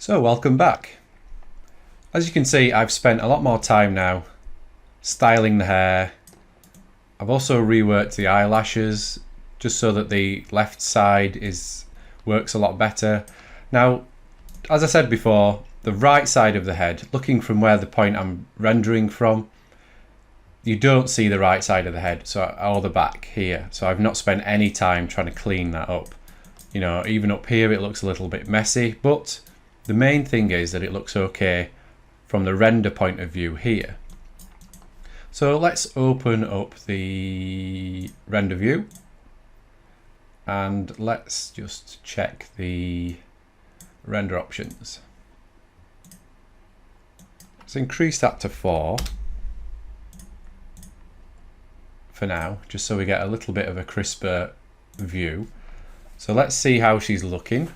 So welcome back. As you can see, I've spent a lot more time now styling the hair. I've also reworked the eyelashes just so that the left side works a lot better. Now, as I said before, the right side of the head, looking from where the point I'm rendering from, you don't see the right side of the head, or the back here. So I've not spent any time trying to clean that up. You know, even up here it looks a little bit messy, but the main thing is that it looks okay from the render point of view here. So let's open up the render view and let's just check the render options. Let's increase that to 4 for now, just so we get a little bit of a crisper view. So let's see how she's looking.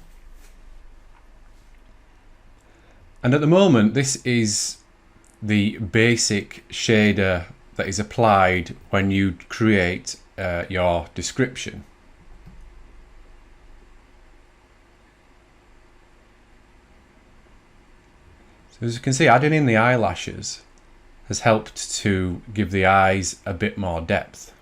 And at the moment, this is the basic shader that is applied when you create your description. So as you can see, adding in the eyelashes has helped to give the eyes a bit more depth.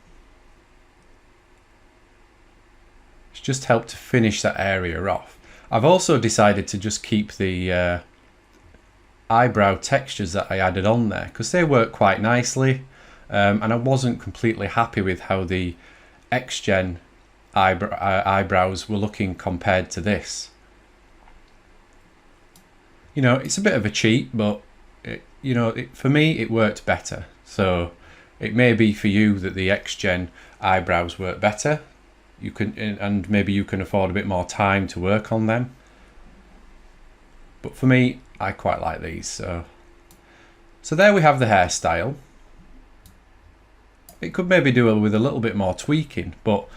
It's just helped to finish that area off. I've also decided to just keep the eyebrow textures that I added on there because they work quite nicely, and I wasn't completely happy with how the X-Gen eyebrows were looking compared to this. You know, it's a bit of a cheat, but for me it worked better. So it may be for you that the X-Gen eyebrows work better. And maybe you can afford a bit more time to work on them. But for me, I quite like these. So there we have the hairstyle. It could maybe do with a little bit more tweaking, but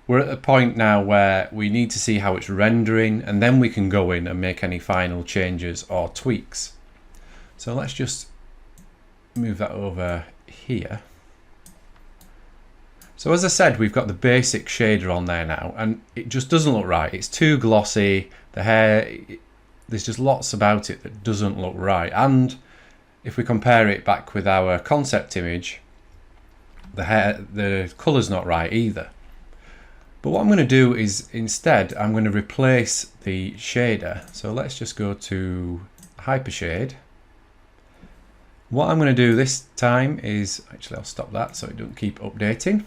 we're at a point now where we need to see how it's rendering, and then we can go in and make any final changes or tweaks. So let's just move that over here. So as I said, we've got the basic shader on there now, and it just doesn't look right. It's too glossy. The hair, there's just lots about it that doesn't look right. And if we compare it back with our concept image, the colour's not right either. But what I'm going to do is instead, I'm going to replace the shader. So let's just go to Hypershade. What I'm going to do this time is, actually I'll stop that so it doesn't keep updating.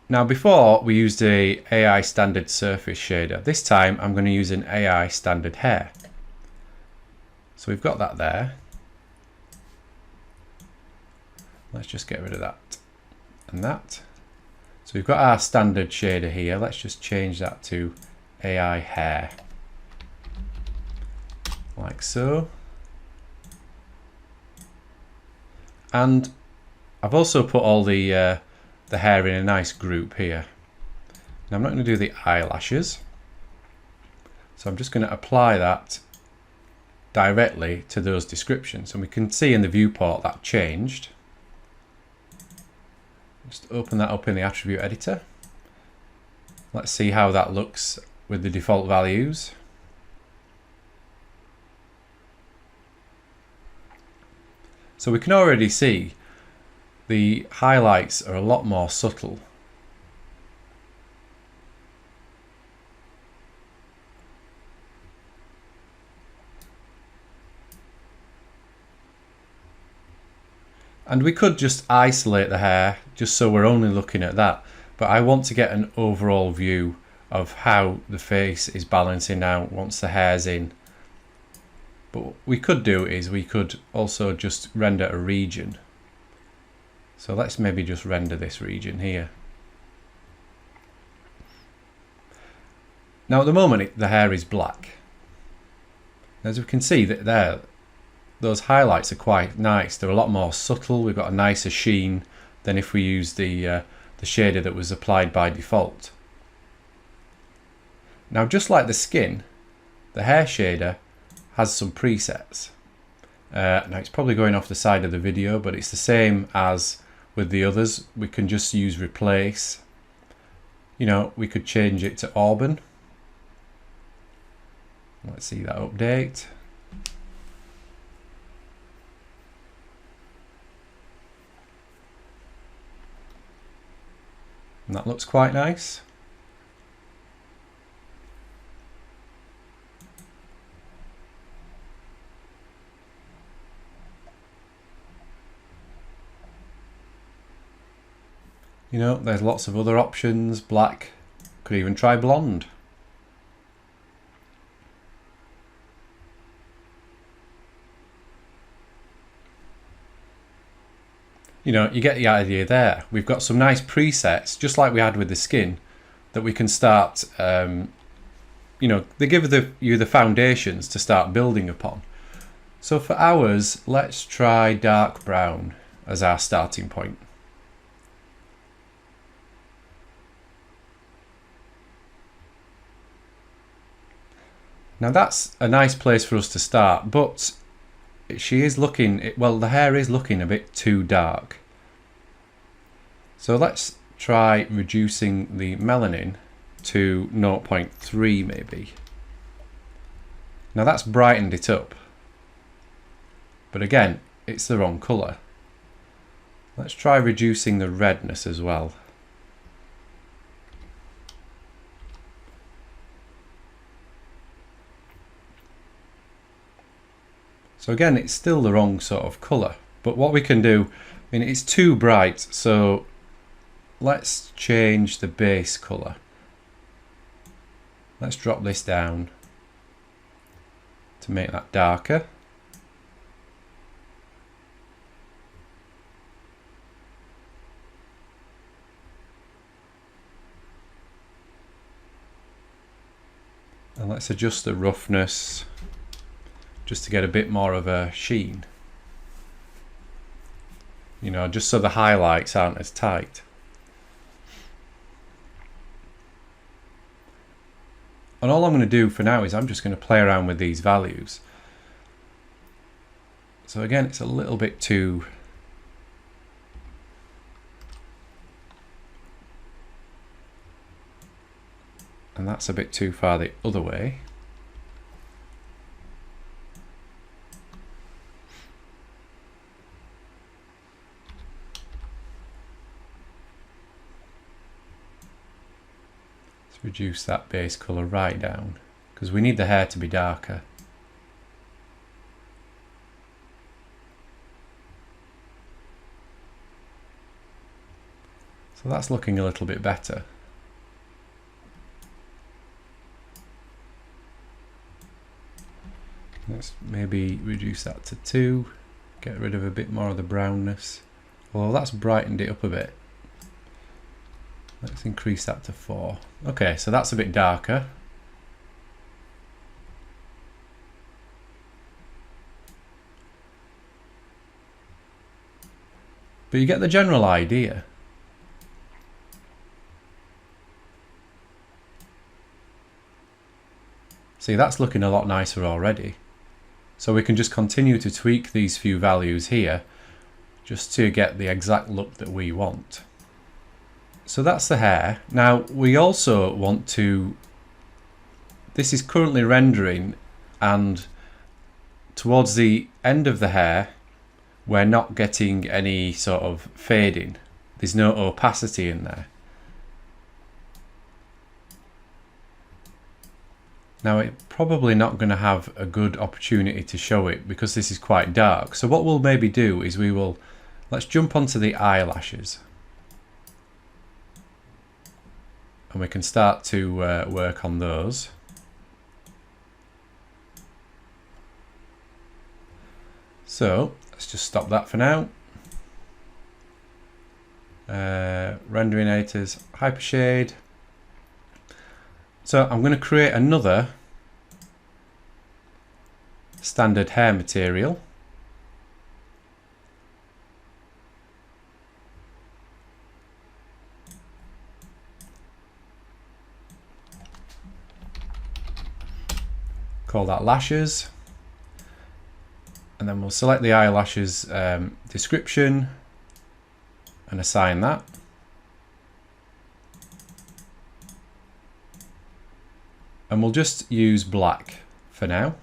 Now before we used a AI standard surface shader. This time I'm going to use an AI standard hair. So we've got that there. Let's just get rid of that and that. So we've got our standard shader here. Let's just change that to AI hair. Like so. And I've also put all the hair in a nice group here. Now I'm not going to do the eyelashes, so I'm just going to apply that directly to those descriptions, and we can see in the viewport that changed. Just open that up in the attribute editor. Let's see how that looks with the default values. So we can already see the highlights are a lot more subtle. And we could just isolate the hair just so we're only looking at that. But I want to get an overall view of how the face is balancing out once the hair's in. But what we could do is we could also just render a region. So let's maybe just render this region here. Now at the moment the hair is black. As we can see that there, those highlights are quite nice. They're a lot more subtle. We've got a nicer sheen than if we use the shader that was applied by default. Now just like the skin, the hair shader has some presets. Now it's probably going off the side of the video, but it's the same as with the others. We can just use replace. You know, we could change it to auburn. Let's see that update. And that looks quite nice. You know, there's lots of other options. Black, could even try blonde. You know, you get the idea there. We've got some nice presets, just like we had with the skin, that we can start, you know, they give you the foundations to start building upon. So for ours, let's try dark brown as our starting point. Now that's a nice place for us to start, but she is looking, well, the hair is looking a bit too dark. So let's try reducing the melanin to 0.3 maybe. Now that's brightened it up, but again, it's the wrong colour. Let's try reducing the redness as well. So again, it's still the wrong sort of colour, but what we can do, I mean, it's too bright, so let's change the base colour. Let's drop this down to make that darker. And let's adjust the roughness just to get a bit more of a sheen. You know, just so the highlights aren't as tight. And all I'm going to do for now is I'm just going to play around with these values. So again, it's a little bit too... and that's a bit too far the other way. Reduce that base colour right down because we need the hair to be darker. So that's looking a little bit better. Let's maybe reduce that to 2, get rid of a bit more of the brownness. Well, that's brightened it up a bit. Let's increase that to 4. Okay, so that's a bit darker. But you get the general idea. See, that's looking a lot nicer already. So we can just continue to tweak these few values here just to get the exact look that we want. So that's the hair. Now we also want to, this is currently rendering, and towards the end of the hair we're not getting any sort of fading. There's no opacity in there. Now it's probably not going to have a good opportunity to show it because this is quite dark. So what we'll maybe do is let's jump onto the eyelashes. And we can start to work on those. So let's just stop that for now. Rendering editors, hypershade. So I'm going to create another standard hair material. Call that lashes, and then we'll select the eyelashes description and assign that. And we'll just use black for now.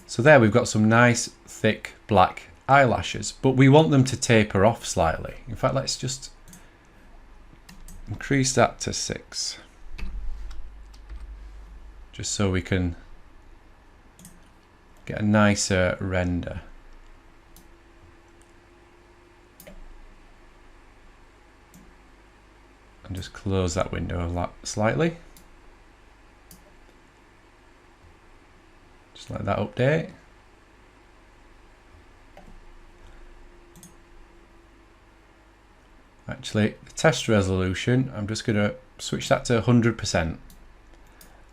So there we've got some nice thick black eyelashes, but we want them to taper off slightly. In fact, let's just increase that to 6, just so we can get a nicer render. And just close that window slightly. Just let that update. Actually, the test resolution, I'm just going to switch that to 100%.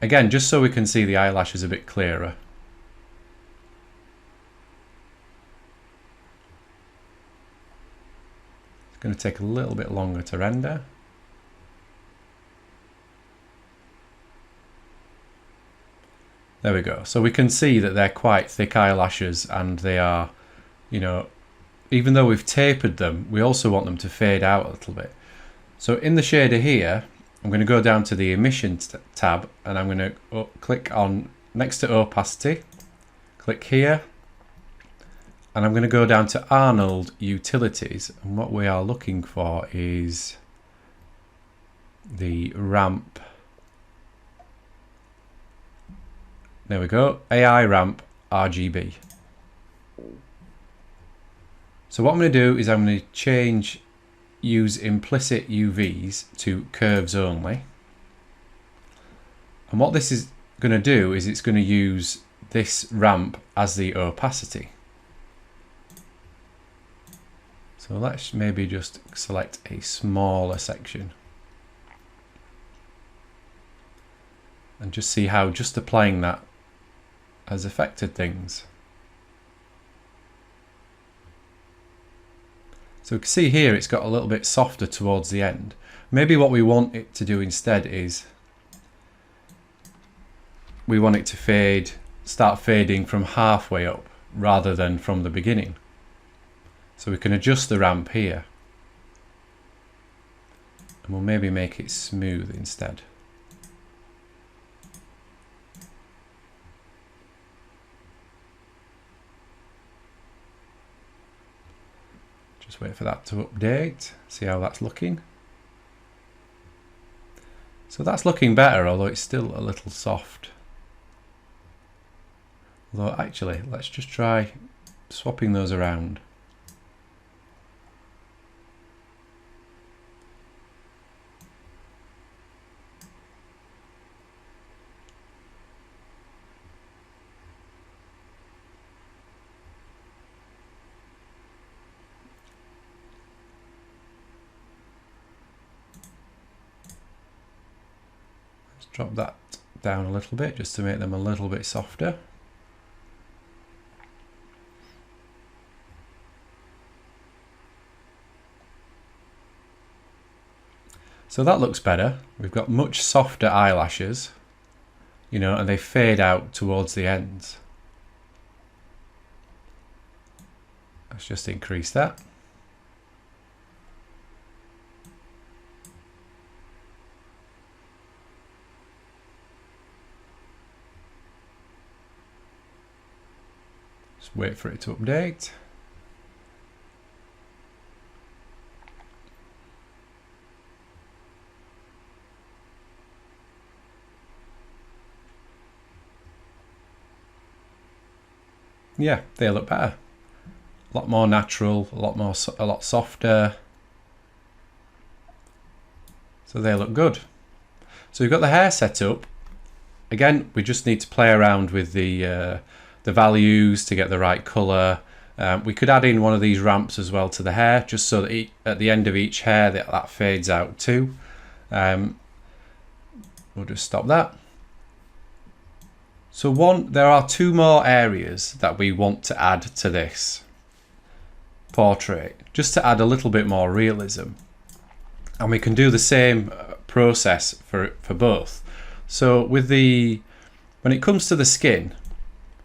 Again, just so we can see the eyelashes a bit clearer. It's going to take a little bit longer to render. There we go. So we can see that they're quite thick eyelashes, and they are, you know, even though we've tapered them, we also want them to fade out a little bit. So in the shader here, I'm going to go down to the emission tab, and I'm going to click on next to opacity, click here, and I'm going to go down to Arnold Utilities, and what we are looking for is the ramp. There we go, AI ramp RGB. So what I'm going to do is I'm going to use implicit UVs to curves only. And what this is going to do is it's going to use this ramp as the opacity. So let's maybe just select a smaller section. And just see how just applying that has affected things. So we can see here it's got a little bit softer towards the end. Maybe what we want it to do instead is we want it to start fading from halfway up rather than from the beginning. So we can adjust the ramp here, and we'll maybe make it smooth instead. Just wait for that to update, see how that's looking. So that's looking better, although it's still a little soft. Although actually, let's just try swapping those around. Drop that down a little bit just to make them a little bit softer. So that looks better. We've got much softer eyelashes, you know, and they fade out towards the ends. Let's just increase that. Just wait for it to update. Yeah, they look better. A lot more natural, a lot softer. So they look good. So we've got the hair set up. Again, we just need to play around with the values to get the right color. We could add in one of these ramps as well to the hair, just so that at the end of each hair that fades out too. We'll just stop that. So there are two more areas that we want to add to this portrait, just to add a little bit more realism. And we can do the same process for both. So when it comes to the skin,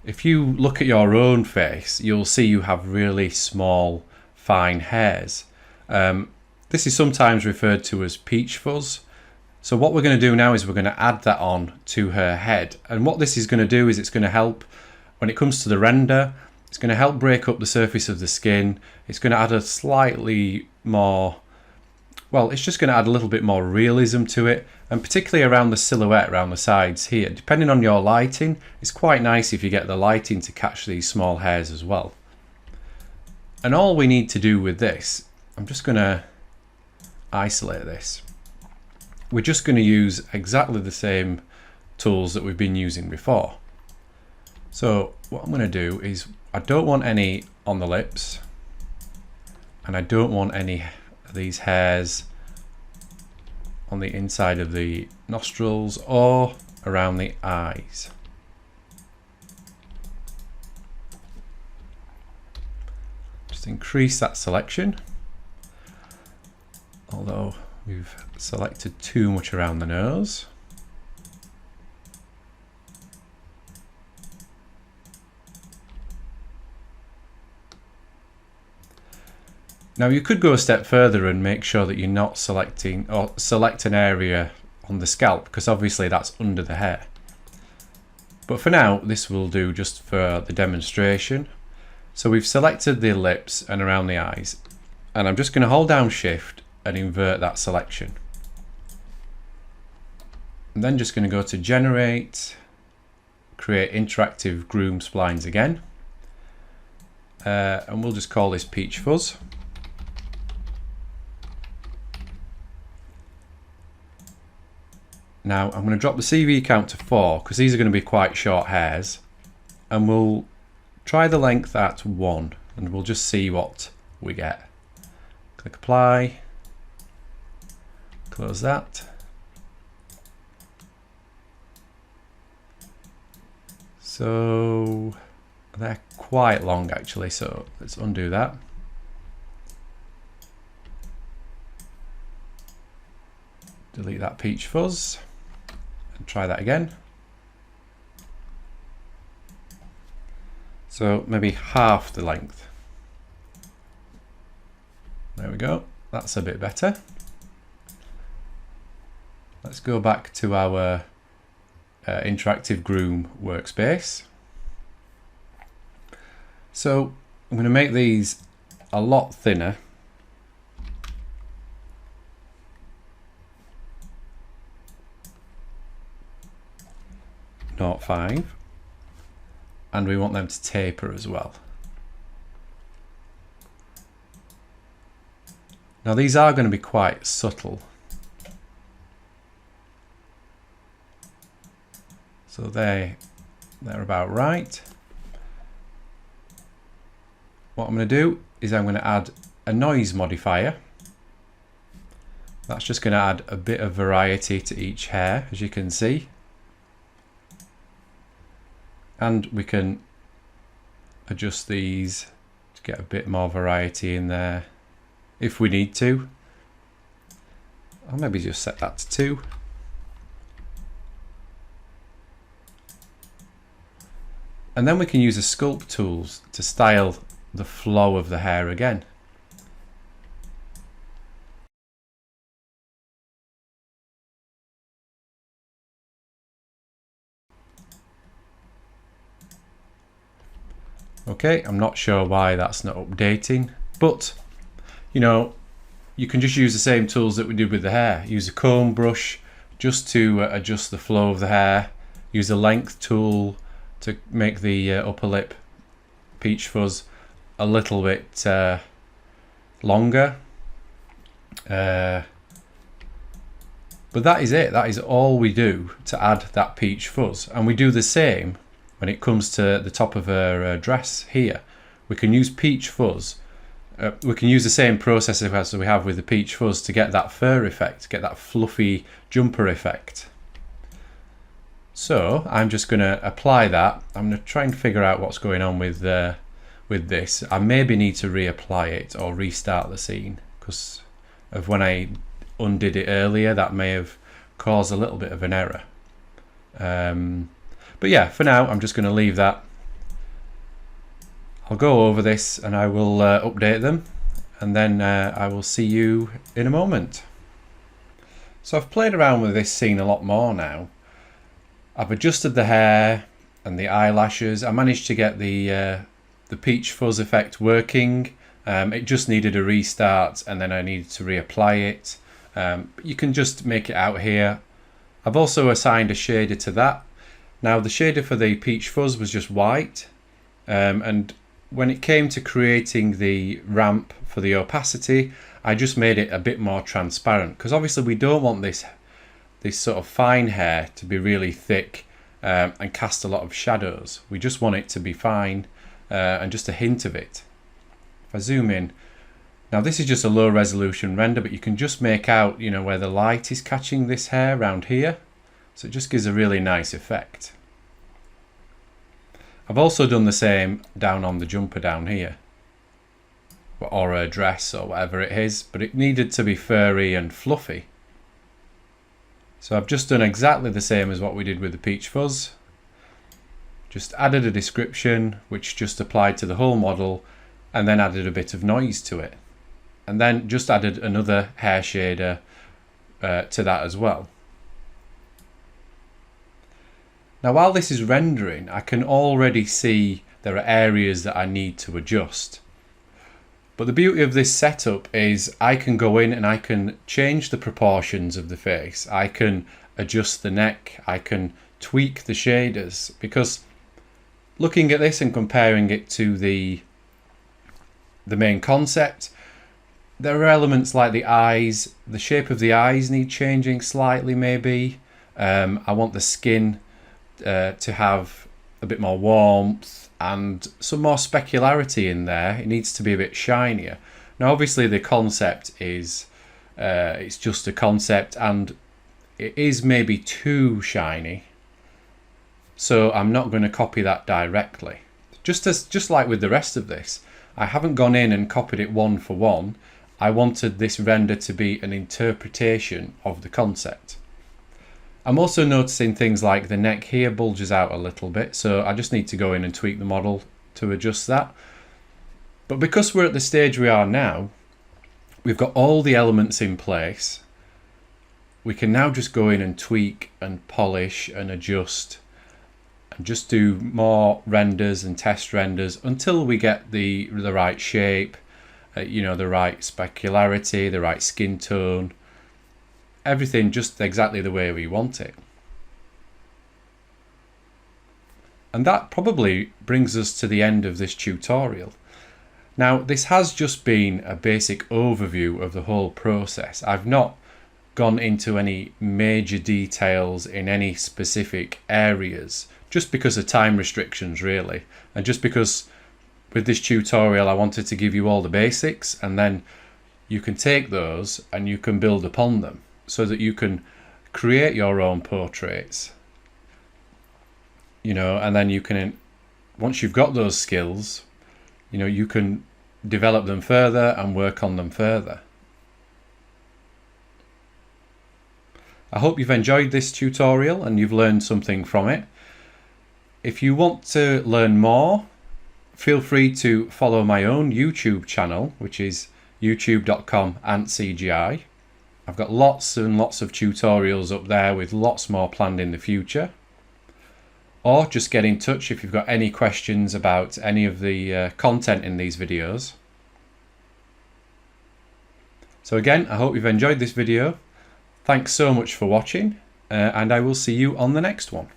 if you look at your own face, you'll see you have really small, fine hairs. This is sometimes referred to as peach fuzz. So what we're going to do now is we're going to add that on to her head. And what this is going to do is it's going to help when it comes to the render. It's going to help break up the surface of the skin. It's going to add a slightly more, well, it's just going to add a little bit more realism to it. And particularly around the silhouette, around the sides here. Depending on your lighting, it's quite nice if you get the lighting to catch these small hairs as well. And all we need to do with this, I'm just going to isolate this. We're just going to use exactly the same tools that we've been using before. So what I'm going to do is, I don't want any on the lips, and I don't want any of these hairs on the inside of the nostrils or around the eyes. Just increase that selection, although we've selected too much around the nose. Now you could go a step further and make sure that you're not selecting, or select an area on the scalp, because obviously that's under the hair. But for now, this will do just for the demonstration. So we've selected the lips and around the eyes, and I'm just going to hold down Shift and invert that selection. I'm then just going to go to Generate, create interactive groom splines again, and we'll just call this Peach Fuzz. Now I'm going to drop the CV count to 4 because these are going to be quite short hairs, and we'll try the length at 1 and we'll just see what we get. Click apply, close that. So they're quite long actually, so let's undo that. Delete that Peach Fuzz. And try that again. So maybe half the length. There we go. That's a bit better. Let's go back to our interactive groom workspace. So I'm going to make these a lot thinner. 0.5, and we want them to taper as well. Now these are going to be quite subtle, so they're about right. What I'm going to do is I'm going to add a noise modifier. That's just going to add a bit of variety to each hair, as you can see. And we can adjust these to get a bit more variety in there if we need to. I'll maybe just set that to 2. And then we can use the sculpt tools to style the flow of the hair again. Okay, I'm not sure why that's not updating, but you know, you can just use the same tools that we did with the hair. Use a comb brush just to adjust the flow of the hair. Use a length tool to make the upper lip Peach Fuzz a little bit longer. But that is it. That is all we do to add that Peach Fuzz, and we do the same when it comes to the top of her dress here. We can use Peach Fuzz. We can use the same process as we have with the Peach Fuzz to get that fur effect, get that fluffy jumper effect. So I'm just going to apply that. I'm going to try and figure out what's going on with this. I maybe need to reapply it or restart the scene because of when I undid it earlier. That may have caused a little bit of an error. But yeah, for now, I'm just going to leave that. I'll go over this and I will update them and then I will see you in a moment. So I've played around with this scene a lot more now. I've adjusted the hair and the eyelashes. I managed to get the peach fuzz effect working. It just needed a restart, and then I needed to reapply it. You can just make it out here. I've also assigned a shader to that. Now the shader for the peach fuzz was just white, and when it came to creating the ramp for the opacity, I just made it a bit more transparent, because obviously we don't want this sort of fine hair to be really thick and cast a lot of shadows. We just want it to be fine and just a hint of it. If I zoom in, now this is just a low resolution render, but you can just make out, you know, where the light is catching this hair around here. So it just gives a really nice effect. I've also done the same down on the jumper down here, or a dress or whatever it is, but it needed to be furry and fluffy. So I've just done exactly the same as what we did with the peach fuzz. Just added a description which just applied to the whole model, and then added a bit of noise to it, and then just added another hair shader to that as well. Now while this is rendering, I can already see there are areas that I need to adjust. But the beauty of this setup is I can go in and I can change the proportions of the face. I can adjust the neck. I can tweak the shaders, because looking at this and comparing it to the main concept, there are elements like the eyes. The shape of the eyes need changing slightly maybe. I want the skin to have a bit more warmth and some more specularity in there. It needs to be a bit shinier. Now obviously the concept is it's just a concept, and it is maybe too shiny, so I'm not going to copy that directly. Just like with the rest of this, I haven't gone in and copied it one for one. I wanted this render to be an interpretation of the concept. I'm also noticing things like the neck here bulges out a little bit, so I just need to go in and tweak the model to adjust that. But because we're at the stage we are now, we've got all the elements in place. We can now just go in and tweak and polish and adjust and just do more renders and test renders until we get the right shape, you know, the right specularity, the right skin tone. Everything just exactly the way we want it. And that probably brings us to the end of this tutorial. Now this has just been a basic overview of the whole process. I've not gone into any major details in any specific areas, just because of time restrictions really, and just because with this tutorial I wanted to give you all the basics, and then you can take those and you can build upon them, so that you can create your own portraits, you know, and then you can, once you've got those skills, you know, you can develop them further and work on them further. I hope you've enjoyed this tutorial and you've learned something from it. If you want to learn more, feel free to follow my own YouTube channel, which is youtube.com/antcgi. I've got lots and lots of tutorials up there with lots more planned in the future. Or just get in touch if you've got any questions about any of the content in these videos. So again, I hope you've enjoyed this video. Thanks so much for watching, and I will see you on the next one.